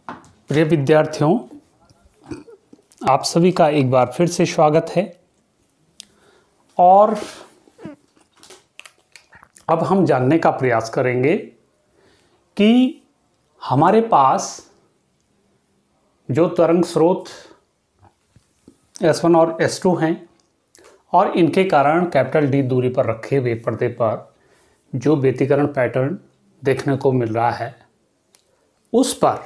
प्रिय विद्यार्थियों, आप सभी का एक बार फिर से स्वागत है। और अब हम जानने का प्रयास करेंगे कि हमारे पास जो तरंग स्रोत S1 और S2 हैं और इनके कारण कैपिटल D दूरी पर रखे हुए पर्दे पर जो व्यतिकरण पैटर्न देखने को मिल रहा है, उस पर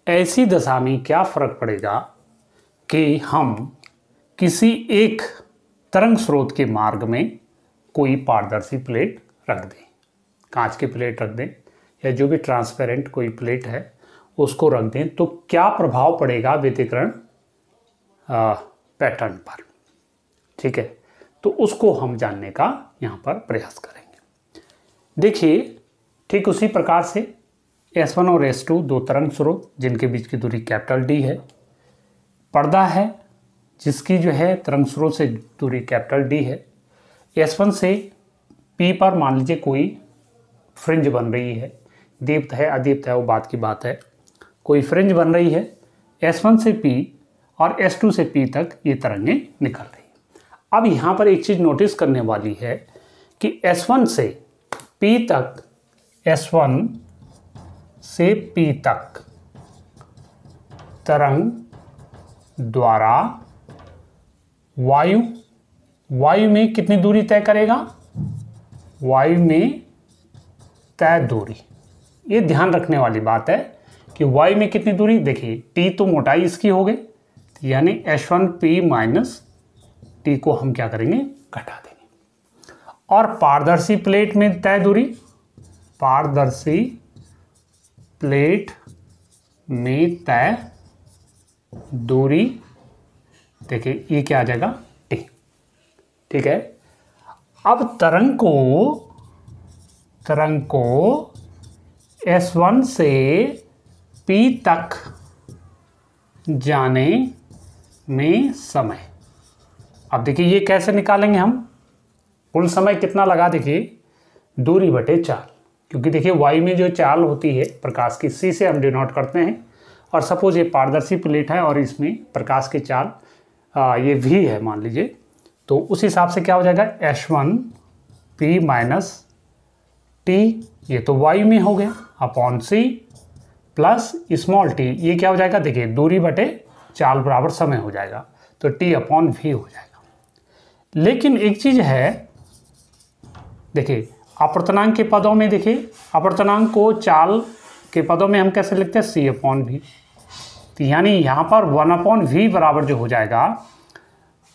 ऐसी दशा में क्या फ़र्क पड़ेगा कि हम किसी एक तरंग स्रोत के मार्ग में कोई पारदर्शी प्लेट रख दें, कांच की प्लेट रख दें या जो भी ट्रांसपेरेंट कोई प्लेट है उसको रख दें, तो क्या प्रभाव पड़ेगा व्यतिकरण पैटर्न पर। ठीक है, तो उसको हम जानने का यहाँ पर प्रयास करेंगे। देखिए, ठीक उसी प्रकार से S1 और S2 दो तरंग स्रोत जिनके बीच की दूरी कैपिटल D है, पर्दा है जिसकी जो है तरंग स्रोत से दूरी कैपिटल D है। S1 से P पर मान लीजिए कोई फ्रिंज बन रही है, दीप्त है अदीप्त है वो बात की बात है, कोई फ्रिंज बन रही है S1 से P और S2 से P तक ये तरंगें निकल रही है। अब यहाँ पर एक चीज़ नोटिस करने वाली है कि S1 से P तक, S1 से P तक तरंग द्वारा वायु में कितनी दूरी तय करेगा? वायु में तय दूरी। ये ध्यान रखने वाली बात है कि वायु में कितनी दूरी। देखिए, T तो मोटाई इसकी हो गई, यानी H1P माइनस T को हम क्या करेंगे? घटा देंगे। और पारदर्शी प्लेट में तय दूरी, पारदर्शी प्लेट में तय दूरी, देखिए ये क्या आ जाएगा? T। ठीक है, अब तरंग को S1 से P तक जाने में समय। अब देखिए ये कैसे निकालेंगे हम? कुल समय कितना लगा? देखिए दूरी बटे चाल, क्योंकि देखिए वायु में जो चाल होती है प्रकाश की, C से हम डिनोट करते हैं। और सपोज ये पारदर्शी प्लेट है और इसमें प्रकाश की चाल ये V है मान लीजिए, तो उस हिसाब से क्या हो जाएगा? H1P माइनस T, ये तो वायु में हो गया, upon C plus small t, ये क्या हो जाएगा? देखिए दूरी बटे चाल बराबर समय हो जाएगा, तो T अपॉन V हो जाएगा। लेकिन एक चीज़ है, देखिए अपवर्तनांक के पदों में, देखिए अपवर्तनांक को चाल के पदों में हम कैसे लिखते हैं? C upon V। तो यानी यहाँ पर 1 अपॉन V बराबर जो हो जाएगा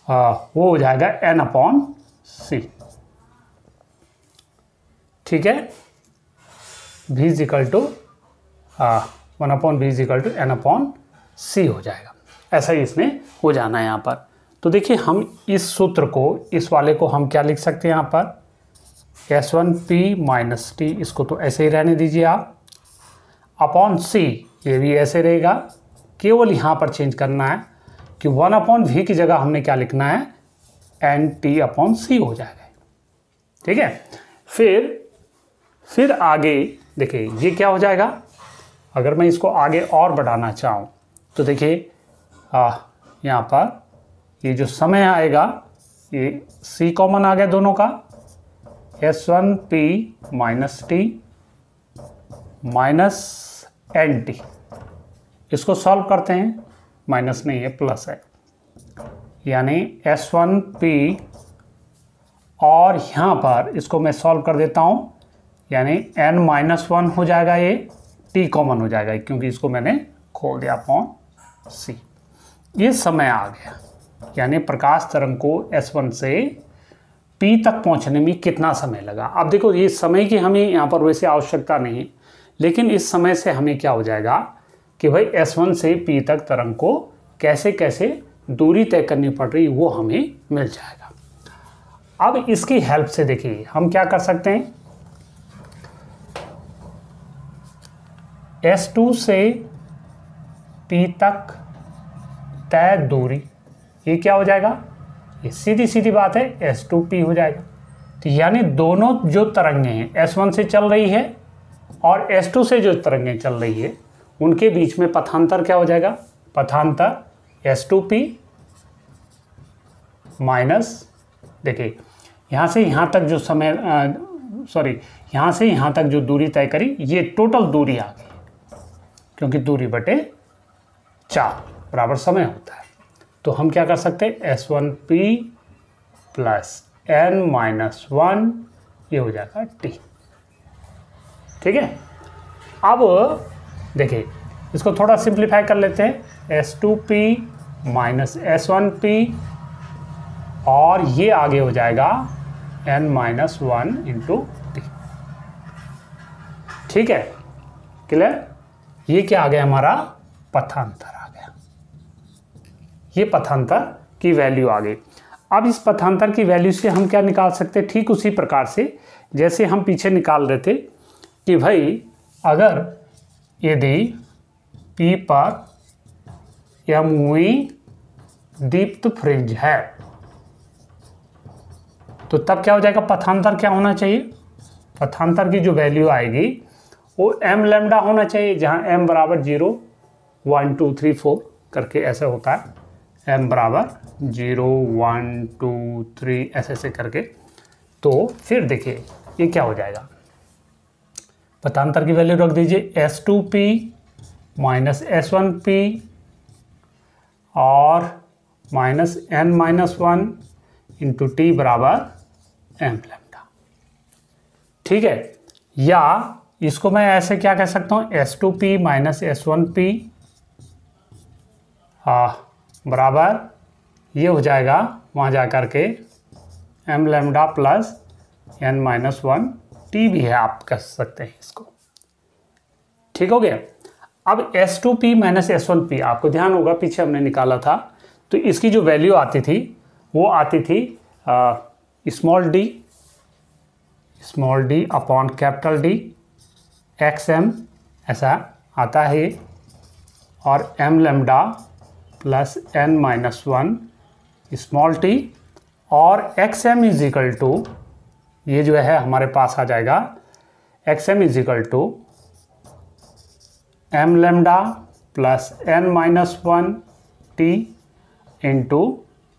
वो हो जाएगा N अपॉन C। ठीक है, V is equal to 1 upon V is equal to N upon C हो जाएगा। ऐसा ही इसमें हो जाना है यहाँ पर। तो देखिए हम इस सूत्र को, इस वाले को हम क्या लिख सकते हैं यहाँ पर? S1P माइनस T, इसको तो ऐसे ही रहने दीजिए आप, अपॉन C, ये भी ऐसे रहेगा। केवल यहाँ पर चेंज करना है कि 1 अपॉन V की जगह हमने क्या लिखना है? NT अपॉन C हो जाएगा। ठीक है, फिर आगे देखिए ये क्या हो जाएगा? अगर मैं इसको आगे और बढ़ाना चाहूँ तो देखिए यहाँ पर ये जो समय आएगा, ये C कॉमन आ गया दोनों का, S1P minus T minus NT, इसको सॉल्व करते हैं, माइनस नहीं है प्लस है, यानी S1P, और यहाँ पर इसको मैं सॉल्व कर देता हूँ, यानी N-1 हो जाएगा, ये T कॉमन हो जाएगा क्योंकि इसको मैंने खोल दिया अपॉन C। ये समय आ गया, यानी प्रकाश तरंग को S1 से P तक पहुँचने में कितना समय लगा। अब देखो ये समय की हमें यहाँ पर वैसे आवश्यकता नहीं, लेकिन इस समय से हमें क्या हो जाएगा कि भाई S1 से P तक तरंग को कैसे कैसे दूरी तय करनी पड़ रही वो हमें मिल जाएगा। अब इसकी हेल्प से देखिए हम क्या कर सकते हैं? S2 से P तक तय दूरी, ये क्या हो जाएगा? ये सीधी सीधी बात है, S2P हो जाएगा। तो यानी दोनों जो तरंगें हैं S1 से चल रही है और S2 से जो तरंगें चल रही है उनके बीच में पथांतर क्या हो जाएगा, पथांतर S2P माइनस, देखिए यहाँ से यहाँ तक जो समय यहाँ से यहाँ तक जो दूरी तय करी, ये टोटल दूरी आ गई, क्योंकि दूरी बटे 4 बराबर समय होता है। तो हम क्या कर सकते हैं, S1P प्लस n-1 ये हो जाएगा T। ठीक है, अब देखिए इसको थोड़ा सिंप्लीफाई कर लेते हैं, S2P माइनस S1P और ये आगे हो जाएगा n-1 इंटू T। ठीक है, क्लियर। ये क्या आ गया, हमारा पथांतर आ गया, ये पथांतर की वैल्यू आ गई। अब इस पथांतर की वैल्यू से हम क्या निकाल सकते हैं, ठीक उसी प्रकार से जैसे हम पीछे निकाल रहे थे कि भाई अगर यदि P पर MV दीप्त फ्रिंज है तो तब क्या हो जाएगा, पथांतर क्या होना चाहिए, पथांतर की जो वैल्यू आएगी वो m लैम्डा होना चाहिए, जहाँ m बराबर 0 1 2 3 4 करके ऐसे होता है, m बराबर 0 1 2 3 ऐसे ऐसे करके। तो फिर देखिए ये क्या हो जाएगा, पथांतर की वैल्यू रख दीजिए S2P माइनस S1P और माइनस n-1 इंटू T बराबर m लैम्डा। ठीक है, या इसको मैं ऐसे क्या कह सकता हूँ, S2P माइनस S1P बराबर ये हो जाएगा वहाँ जा कर के m lambda plus n-1 T भी है, आप कह सकते हैं इसको। ठीक हो गया। अब S2P माइनस S1P आपको ध्यान होगा पीछे हमने निकाला था, तो इसकी जो वैल्यू आती थी वो आती थी small d upon capital D XM ऐसा आता है, और m lambda plus n-1 small t और XM इज इक्वल टू, ये जो है हमारे पास आ जाएगा XM is equal to m lambda plus n-1 t into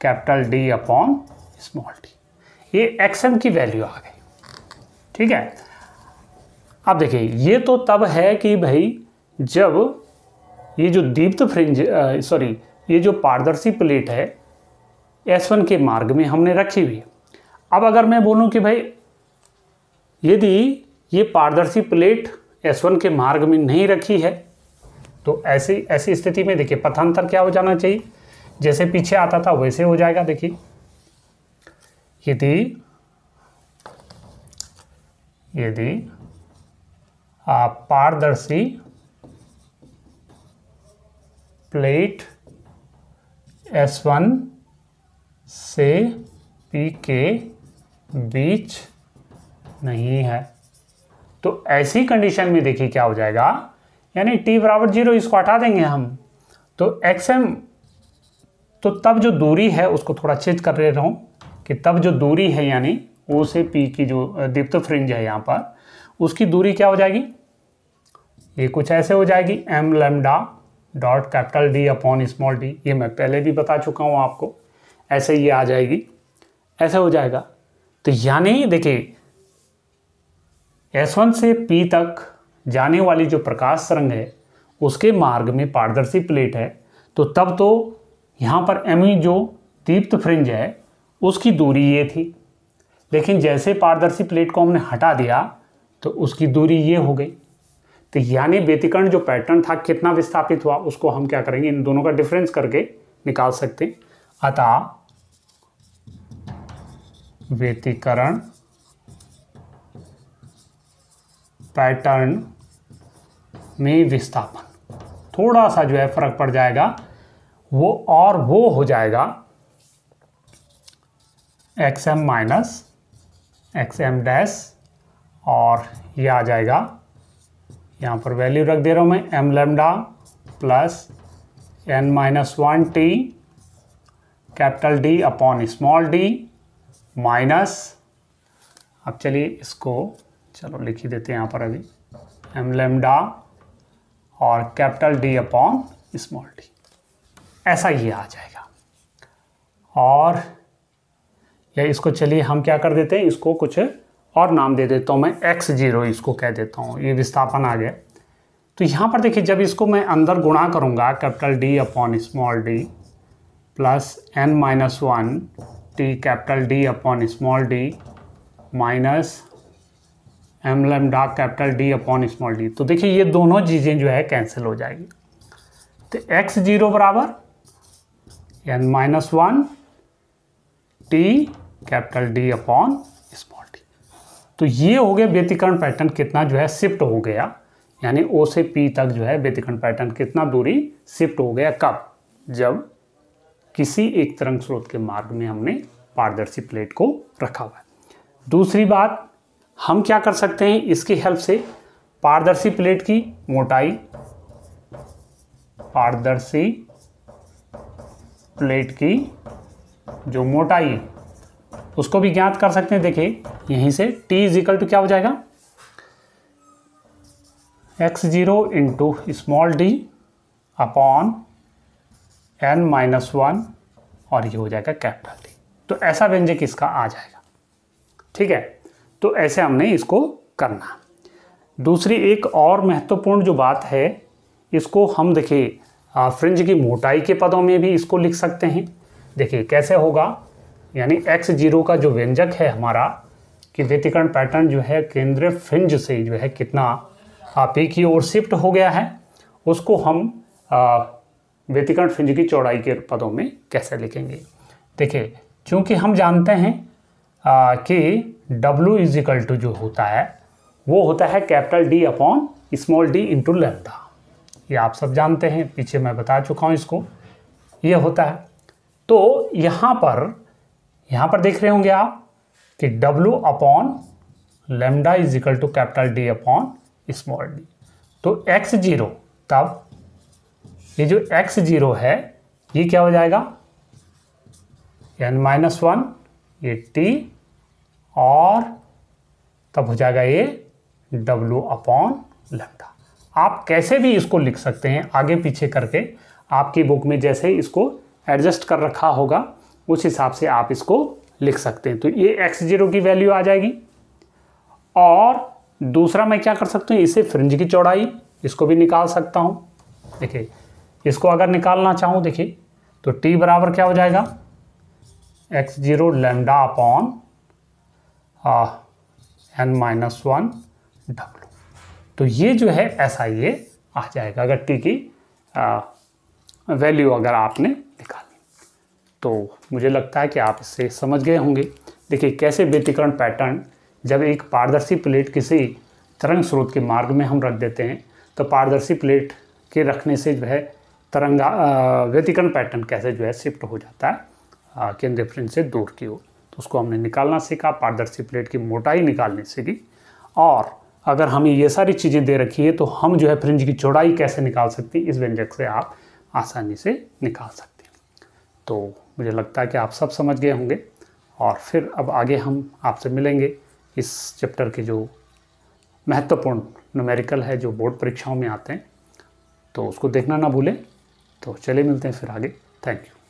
capital D upon small t। ये XM की वैल्यू आ गई। ठीक है, अब देखिए ये तो तब है कि भाई जब ये जो दीप्त फ्रिंज ये जो पारदर्शी प्लेट है S1 के मार्ग में हमने रखी हुई है। अब अगर मैं बोलूं कि भाई यदि ये पारदर्शी प्लेट S1 के मार्ग में नहीं रखी है, तो ऐसी स्थिति में देखिए पथांतर क्या हो जाना चाहिए, जैसे पीछे आता था वैसे हो जाएगा। देखिए यदि पारदर्शी प्लेट S1 से P के बीच नहीं है, तो ऐसी कंडीशन में देखिए क्या हो जाएगा, यानी t बराबर 0, इसको हटा देंगे हम, तो XM, तो तब जो दूरी है उसको थोड़ा चेंज कर रहा हूँ कि तब जो दूरी है यानी O से P की जो दीप्त फ्रिंज है यहाँ पर, उसकी दूरी क्या हो जाएगी, ये कुछ ऐसे हो जाएगी m lambda dot capital D upon small d। ये मैं पहले भी बता चुका हूँ आपको, ऐसे ये आ जाएगी, ऐसे हो जाएगा। तो यानी देखिए S1 से P तक जाने वाली जो प्रकाश तरंग है उसके मार्ग में पारदर्शी प्लेट है, तो तब तो यहाँ पर ME जो दीप्त फ्रिंज है उसकी दूरी ये थी, लेकिन जैसे पारदर्शी प्लेट को हमने हटा दिया तो उसकी दूरी ये हो गई। तो यानी व्यतिकरण जो पैटर्न था कितना विस्थापित हुआ उसको हम क्या करेंगे, इन दोनों का डिफरेंस करके निकाल सकते हैं। अतः व्यतिकरण पैटर्न में विस्थापन थोड़ा सा जो है फर्क पड़ जाएगा, वो हो जाएगा XM माइनस XM डैश, और ये आ जाएगा, यहाँ पर वैल्यू रख दे रहा हूँ मैं, m lambda plus n-1 t capital D upon small d minus, अब चलिए इसको चलो लिख ही देते हैं यहाँ पर अभी, m लैम्डा और capital D upon small D, ऐसा ही आ जाएगा। और या इसको चलिए हम क्या कर देते हैं, इसको कुछ और नाम दे देता हूँ, मैं x0 इसको कह देता हूँ, ये विस्थापन आ गया। तो यहाँ पर देखिए जब इसको मैं अंदर गुणा करूँगा capital D upon small D plus n-1 T capital D upon small D minus m lambda capital D upon small d, तो देखिए ये दोनों चीज़ें जो है कैंसिल हो जाएगी। तो x0 बराबर n-1 T capital D upon small d. तो ये हो गया व्यतिकरण पैटर्न कितना जो है शिफ्ट हो गया, यानी O से P तक जो है व्यतिकरण पैटर्न कितना दूरी शिफ्ट हो गया, कब? जब किसी एक तरंग स्रोत के मार्ग में हमने पारदर्शी प्लेट को रखा हुआ है। दूसरी बात, हम क्या कर सकते हैं इसकी हेल्प से, पारदर्शी प्लेट की मोटाई, पारदर्शी प्लेट की जो मोटाई है उसको भी ज्ञात कर सकते हैं। देखिए यहीं से T इजिकल टू क्या हो जाएगा, x0 into small D upon n-1 और ये हो जाएगा कैपिटल डी। तो ऐसा व्यंजक इसका आ जाएगा, ठीक है। तो ऐसे हमने इसको करना। दूसरी एक और महत्वपूर्ण जो बात है, इसको हम देखिए फ्रिंज की मोटाई के पदों में भी इसको लिख सकते हैं। देखिए कैसे होगा, यानी x0 का जो व्यंजक है हमारा कि व्यतिकरण पैटर्न जो है केंद्रीय फ्रिंज से जो है कितना P की ओर शिफ्ट हो गया है, उसको हम व्यतिकरण फ्रिंज की चौड़ाई के पदों में कैसे लिखेंगे। देखिए चूँकि हम जानते हैं कि W इजिकल टू जो होता है वो होता है capital D upon small D into lambda, ये आप सब जानते हैं, पीछे मैं बता चुका हूँ इसको, ये होता है। तो यहाँ पर देख रहे होंगे आप कि W upon lambda is equal to capital D upon small d. तो x0, तब ये जो x0 है ये क्या हो जाएगा, n-1 ये t और तब हो जाएगा ये W अपॉन लैम्डा। आप कैसे भी इसको लिख सकते हैं आगे पीछे करके, आपकी बुक में जैसे इसको एडजस्ट कर रखा होगा उस हिसाब से आप इसको लिख सकते हैं। तो ये x0 की वैल्यू आ जाएगी। और दूसरा मैं क्या कर सकता हूँ, इसे फ्रिंज की चौड़ाई इसको भी निकाल सकता हूँ। देखिए इसको अगर निकालना चाहूँ, देखिए तो t बराबर क्या हो जाएगा, x0 lambda upon n-1 W। तो ये जो है ऐसा ये आ जाएगा अगर t की वैल्यू अगर आपने निकाली। तो मुझे लगता है कि आप इससे समझ गए होंगे। देखिए कैसे व्यतिकरण पैटर्न, जब एक पारदर्शी प्लेट किसी तरंग स्रोत के मार्ग में हम रख देते हैं तो पारदर्शी प्लेट के रखने से जो है व्यतिकरण पैटर्न कैसे जो है शिफ्ट हो जाता है केंद्रीय फ्रिंज से दूर की ओर। तो उसको हमने निकालना सीखा, पारदर्शी प्लेट की मोटाई निकालनी सीखी। और अगर हमें ये सारी चीज़ें दे रखी है तो हम जो है फ्रिंज की चौड़ाई कैसे निकाल सकते हैं, इस व्यंजक से आप आसानी से निकाल सकते हैं। तो मुझे लगता है कि आप सब समझ गए होंगे। और फिर अब आगे हम आपसे मिलेंगे इस चैप्टर के जो महत्वपूर्ण न्यूमेरिकल है जो बोर्ड परीक्षाओं में आते हैं, तो उसको देखना ना भूलें। तो चलिए मिलते हैं फिर आगे। Thank you.